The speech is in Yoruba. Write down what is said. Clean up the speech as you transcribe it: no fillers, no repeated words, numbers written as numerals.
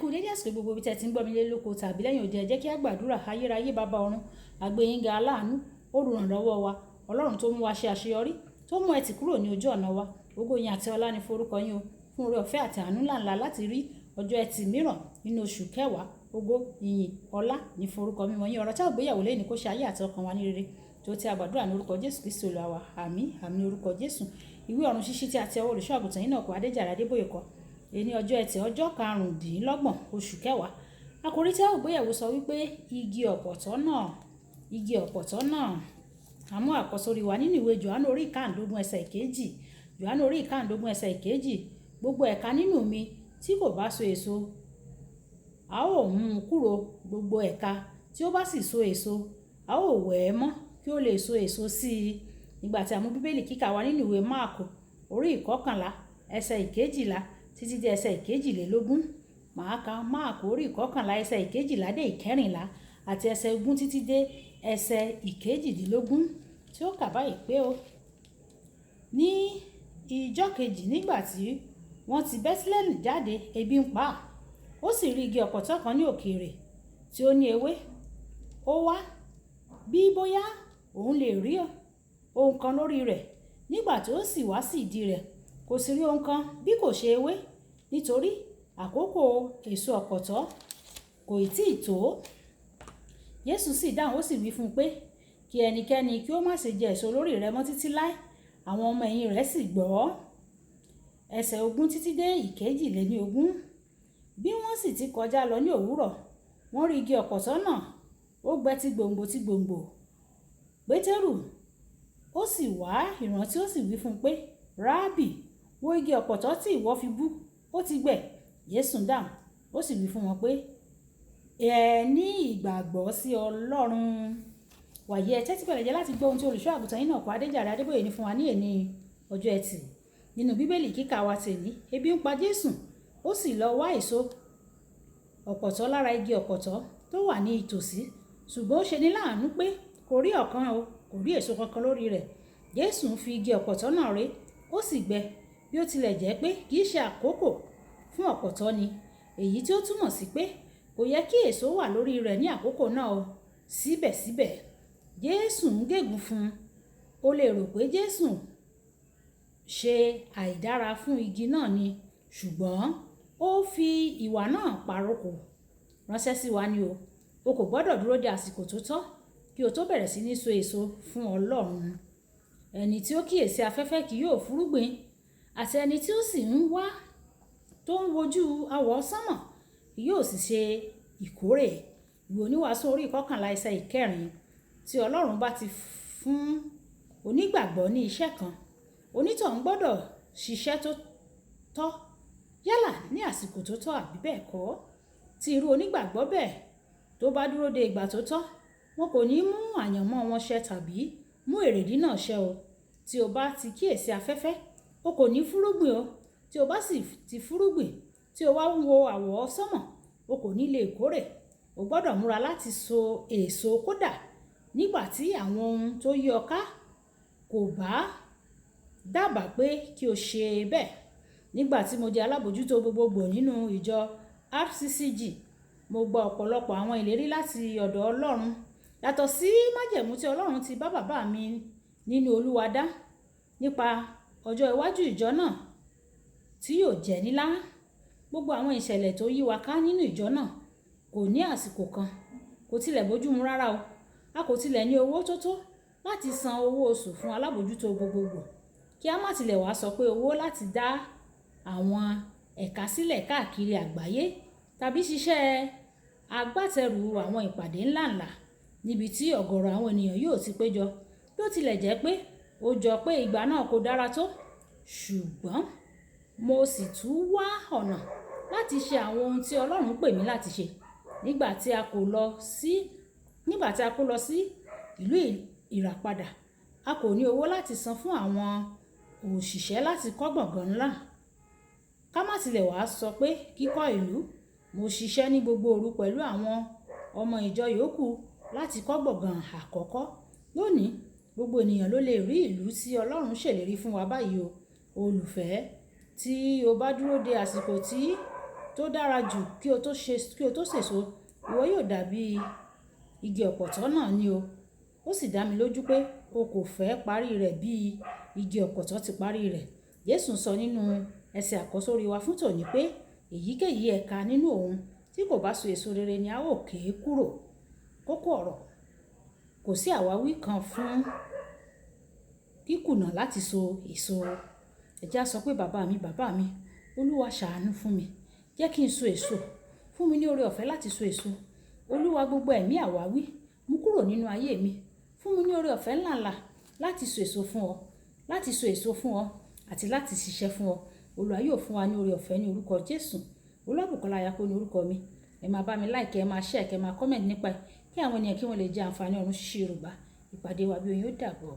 kú dédé àsìkò gbogbo ibi tẹ́ ti ń gbọ́ mi lé lóko tàbí lẹ́yìn òde ẹ jẹ́ kí a gbàdúrà. Ayérayé bàbá ọ̀run, àgbéyìnga aláàánú, olùrànlọ́wọ́ wa, ọlọ́run tó mú wa ṣe àṣeyọrí, tó mú ẹtì kúrò ní ojú ọ̀nà wa. Ògo yín àti ọlá ni forúkọ yín o, fún oore ọ̀fẹ́ àti àánú ńláńlá láti rí ọjọ́ ẹtì mìíràn nínú oṣù kẹwàá. Ògo, ìyìn, ọlá ni forúkọ mímọ́ yín. Ọ̀rọ̀ tá ò gbéyàwó lẹ́yìn kó ṣe ayé àti ọkàn wa ní rere, tó ti àgbàdúrà ní orúkọ Jésù Kristi Olúwa wa. Àmín, àmín orúkọ Jésù. Ìwé ọ̀run ṣíṣí tí a ti ọwọ́ olùṣọ́ àgùntàn Enoch Adeboye kọ. Èní ọjọ́ ẹtì ọjọ́ 25 oṣù kẹwàá. Àkòrí tí a ò gbéyàwó sọ wípé igi ọ̀pọ̀tọ́ náà. Àmú àkọsórí wa nínú ìwé Jòhánù orí 15 ẹsẹ̀ ìkejì. Jòhánù orí 15 ẹsẹ̀ ìkejì. Gbogbo ẹ̀ka nínú mi tí kò bá so èso, a ó mú un kúrò. Gbogbo ẹ̀ka tí ó bá sì so èso, a ó wẹ̀ ẹ́ mọ́ kí ó lè so èso sí i. Nígbà tí a mú bíbélì kíkà wa nínú ìwé Máàkù orí 11 ẹsẹ̀ ìkejìlá títí dé ẹsẹ̀ ìkejìlélógún. Màá ka Máàkù orí 11 ẹsẹ̀ ìkejìlá dé ìkẹrìnlá àti ẹsẹ̀ ogún títí dé ẹsẹ̀ ìkejìdínlógún, tí ó kà báyìí pé ó ní ìjọ́ kejì nígbà tí wọ́n ti Bẹ́tílẹ́hẹ́mù jáde, ebi ń pa á. Ó sì rí igi ọ̀pọ̀tọ́ kan ní òkèèrè tí ó ní ewé. Ó wá bí bóyá òun lè rí ohun kan lórí rẹ̀. Nígbà tí ó sì wá sí ìdí rẹ̀, kò sì rí ohun kan bí kò ṣe ewé, nítorí àkókò èso ọ̀pọ̀tọ́ kò tí ì tó. Jésù sì dáhùn, ó sì wí fún un pé kí ẹnikẹ́ni kí ó má ṣe jẹ èso lórí rẹ̀ mọ́ títí láé. Àwọn ọmọ ẹ̀yìn rẹ̀ sì gbọ́. Ẹsẹ̀ 20 títí dé ìkejìlélógún. Bí wọ́n sì ti kọjá lọ ní òwúrọ̀, wọ́n rí igi ọ̀pọ̀tọ́ náà, ó gbẹ ti gbòǹgbò. Pétérù ó sì wá ìrántí, ó sì wí fún un pé Rábì, wo igi ọ̀pọ̀tọ́ tí ìwọ fi bú, ó ti gbẹ. Jésù dáhùn, ó sì wí fún wọn pé ẹ ní ìgbàgbọ́ sí Ọlọ́run. Wàyí ẹ tẹ́tí bẹ̀rẹ̀ jẹ́ láti gbọ́ ohun tí olùṣọ́ àgùntàn Enoch Adeboye ní fún wa ní èní ọjọ́ ẹtì. Nínú bíbélì kíkà wa tèmi, ebi ń pa Jésù, ó sì lọ wá èso ọ̀pọ̀tọ́ lára igi ọ̀pọ̀tọ́ tó wà ní ìtòsí, ṣùgbọ́n ó ṣe ní láàánú pé kò rí ọ̀kan o, kò rí èso kankan lórí rẹ̀. Jésù ń fi igi ọ̀pọ̀tọ́ náà ré, ó sì gbẹ, bí ó tilẹ̀ jẹ́ pé kì í ṣe àkókò fún ọ̀pọ̀tọ́ ni, èyí tí ó túmọ̀ sí pé kò yẹ kí èso wà lórí rẹ̀ ní àkókò náà o. Síbẹ̀síbẹ̀ Jésù ń gégùn fún un. O lè rò pé Jésù ṣe àìdára fún igi náà ni, ṣùgbọ́n ó fi ìwà náà pàrokò ránṣẹ́ sí wa ni o. O kò gbọ́dọ̀ dúró de àsìkò tó tọ́ kí o tó bẹ̀rẹ̀ sí ní so èso fún Ọlọ́run. Ẹni tí ó kíyèsí afẹ́fẹ́ kì yóò fúrúgbìn, àti ẹni tí ó sì ń wá tó ń wojú àwọ̀ sánmọ̀ kì yóò sì ṣe ìkórè. Ìwé Oníwàásù orí 11 ẹsẹ̀ ìkẹrin. Tí Ọlọ́run bá ti fún onígbàgbọ́ ní iṣẹ́ kan, onítọ̀hún gbọ́dọ̀ ṣiṣẹ́ tó tọ́, yálà ní àsìkò tó tọ́ àbí bẹ́ẹ̀ kọ́. Tí irú onígbàgbọ́ bẹ́ẹ̀ tó bá dúró de ìgbà tó tọ́, wọn kò ní mú àyànmọ́ wọn ṣẹ tàbí mú èrèdí náà ṣẹ o. Tí o bá ti kíyèsí afẹ́fẹ́, o kò ní fúrúgbìn o. Tí o bá sì ti fúrúgbìn, tí o wá ń wo àwọ̀ sánmọ̀, o kò ní lè kórè. O gbọ́dọ̀ múra láti so èso kódà nígbà tí àwọn ohun tó yí ọ ká kò bá dábàá pé kí o ṣe bẹ́ẹ̀. Nígbà tí mo jẹ́ alábòjútó gbogbogbò nínú ìjọ RCCG, mo gba ọ̀pọ̀lọpọ̀ àwọn ìlérí láti ọ̀dọ̀ Ọlọ́run, yàtọ̀ sí májẹ̀mú tí Ọlọ́run ti bá bàbá mi nínú Olúwa dá nípa ọjọ́ iwájú ìjọ náà tí yóò jẹ́ nílá. Gbogbo àwọn ìṣẹ̀lẹ̀ tó yí wa ká nínú ìjọ náà kò ní àsìkò kan, kò tilẹ̀ bójúmu rárá o. A kò tilẹ̀ ní owó tó tó láti san owó oṣù fún alábòjútó gbogbogbò, kí a má tilẹ̀ wá sọ pé owó láti dá àwọn ẹ̀ka sílẹ̀ káàkiri àgbáyé tàbí ṣiṣẹ́ agbátẹrù àwọn ìpàdé ńláńlá níbi tí ọ̀gọ̀rọ̀ àwọn ènìyàn yóò ti péjọ. Bí ó tilẹ̀ jẹ́ pé ó jọ pé ìgbà náà kò dára tó, ṣùgbọ́n mo sì tún wá ọ̀nà láti ṣe àwọn ohun tí Ọlọ́run pè mí láti ṣe. Nígbà tí a kó lọ sí ìlú ìràpadà, a kò ní owó láti san fún àwọn òṣìṣẹ́ láti kọ́ gbọ̀ngàn ńlá. Ká má tilẹ̀ wá sọ pé kíkọ́ ìlú. Mo ṣiṣẹ́ ní gbogbo òru pẹ̀lú àwọn ọmọ ìjọ yòókù láti kọ́ gbọ̀ngàn àkọ́kọ́. Lónìí, gbogbo ènìyàn ló lè rí ìlú tí Ọlọ́run ṣèlérí fún wa báyìí o. Olùfẹ́, tí o bá dúró de àsìkò tí tó dára jù kí o tó sèso, ìwọ yóò dàbí igi ọ̀pọ̀tọ́ náà ni o. Ó sì dá mi lójú pé o kò fẹ́ parí rẹ̀ bí igi ọ̀pọ̀tọ́ ti parí rẹ̀. Jésù sọ nínú ẹsẹ̀ àkọ́sórí wa fún tòní pé èyíkéyìí ẹ̀ka nínú òun tí kò bá so èso rere ni a ó ké kúrò. Kókó ọ̀rọ̀: kò sí àwáwí kan fún kíkùnà láti so èso. Ẹ jẹ́ á sọ pé bàbá mi, Olúwa ṣàánú fún mi, jẹ́ kí n so èso, fún mi ní oore ọ̀fẹ́ láti so èso. Olúwa, gbogbo ẹ̀mí àwáwí mú kúrò nínú ayé mi, fún mi ní oore ọ̀fẹ́ ńláńlá láti so èso fún ọ, àti láti ṣiṣẹ́ fún ọ. Olúwa yóò fún wa ní oore ọ̀fẹ́ ní orúkọ Jésù. Olúwabùkọ́lá Ayákó ní orúkọ mi. Ẹ máa bá mi like, ẹ máa share, ẹ máa comment nípa ẹ̀ kí àwọn ènìyàn kí wọ́n lè jẹ àǹfààní ọ̀run ṣíṣe Yorùbá. Ìpàdé wa bí oyin ó dàbọ̀.